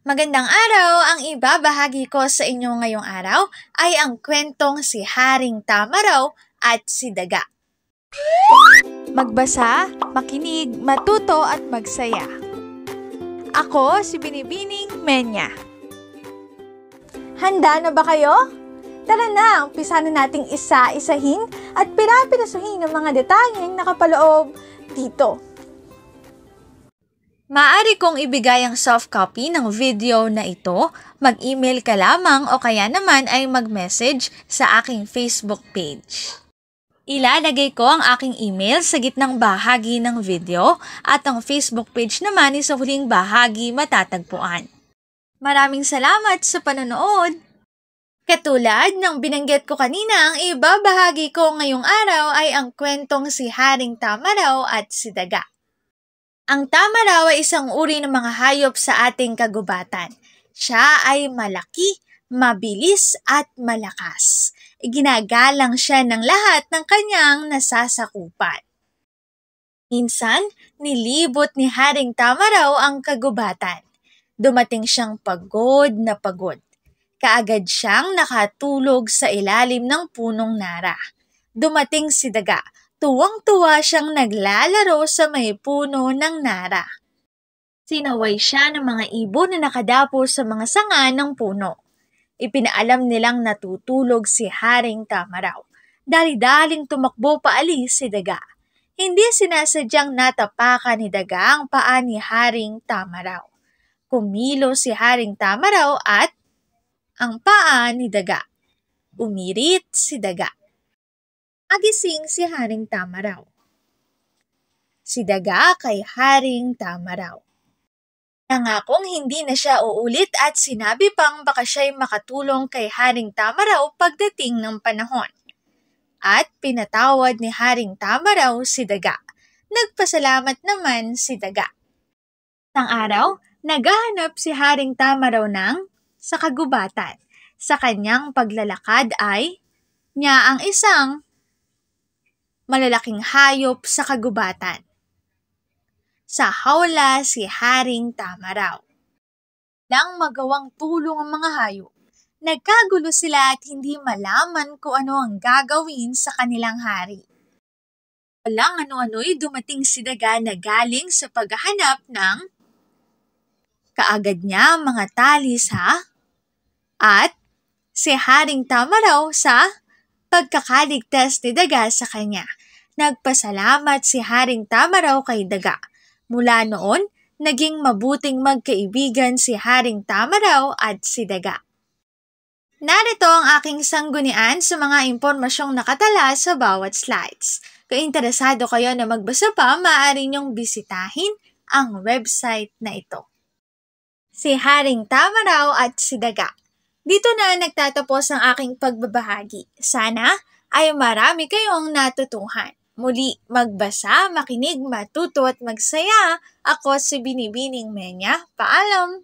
Magandang araw! Ang ibabahagi ko sa inyo ngayong araw ay ang kwentong si Haring Tamaraw at si Daga. Magbasa, makinig, matuto at magsaya. Ako si Binibining Menya. Handa na ba kayo? Tara na, umpisa na nating isa-isahin at pirapirasuhin ang mga detalyeng nakapaloob dito. Maaari kong ibigay ang soft copy ng video na ito, mag-email ka lamang o kaya naman ay mag-message sa aking Facebook page. Ilalagay ko ang aking email sa gitnang bahagi ng video at ang Facebook page naman ay sa huling bahagi matatagpuan. Maraming salamat sa panonood! Katulad ng binanggit ko kanina, ang ibabahagi ko ngayong araw ay ang kwentong si Haring Tamaraw at si Daga. Ang tamaraw ay isang uri ng mga hayop sa ating kagubatan. Siya ay malaki, mabilis at malakas. Iginagalang siya ng lahat ng kanyang nasasakupan. Minsan, nilibot ni Haring Tamaraw ang kagubatan. Dumating siyang pagod na pagod. Kaagad siyang nakatulog sa ilalim ng punong nara. Dumating si Daga. Tuwang-tuwa siyang naglalaro sa may puno ng nara. Sinaway siya ng mga ibon na nakadapo sa mga sanga ng puno. Ipinaalam nilang natutulog si Haring Tamaraw. Dali-daling tumakbo paalis si Daga. Hindi sinasadyang natapakan ni Daga ang paa ni Haring Tamaraw. Kumilo si Haring Tamaraw at ang paa ni Daga. Umirit si Daga. Nagising si Haring Tamaraw. Si Daga kay Haring Tamaraw. Nangakong hindi na siya uulit at sinabi pang baka siya'y makatulong kay Haring Tamaraw pagdating ng panahon. At pinatawad ni Haring Tamaraw si Daga. Nagpasalamat naman si Daga. Isang araw, naghahanap si Haring Tamaraw sa kagubatan. Sa kanyang paglalakad ay niya ang isang malalaking hayop sa kagubatan. Sa hawla si Haring Tamaraw. Nang magawang tulong ang mga hayop, nagkagulo sila at hindi malaman kung ano ang gagawin sa kanilang hari. Walang ano-ano'y dumating si Daga na galing sa paghahanap ng kaagad niya mga tali at si Haring Tamaraw sa pagkakaligtas ni Daga sa kanya. Nagpasalamat si Haring Tamaraw kay Daga. Mula noon, naging mabuting magkaibigan si Haring Tamaraw at si Daga. Narito ang aking sanggunian sa mga impormasyong nakatala sa bawat slides. Kung interesado kayo na magbasa pa, maaari niyong bisitahin ang website na ito. Si Haring Tamaraw at si Daga. Dito na nagtatapos ang aking pagbabahagi. Sana ay marami kayong natutuhan. Muli, magbasa, makinig, matuto at magsaya. Ako si Binibining Menya. Paalam!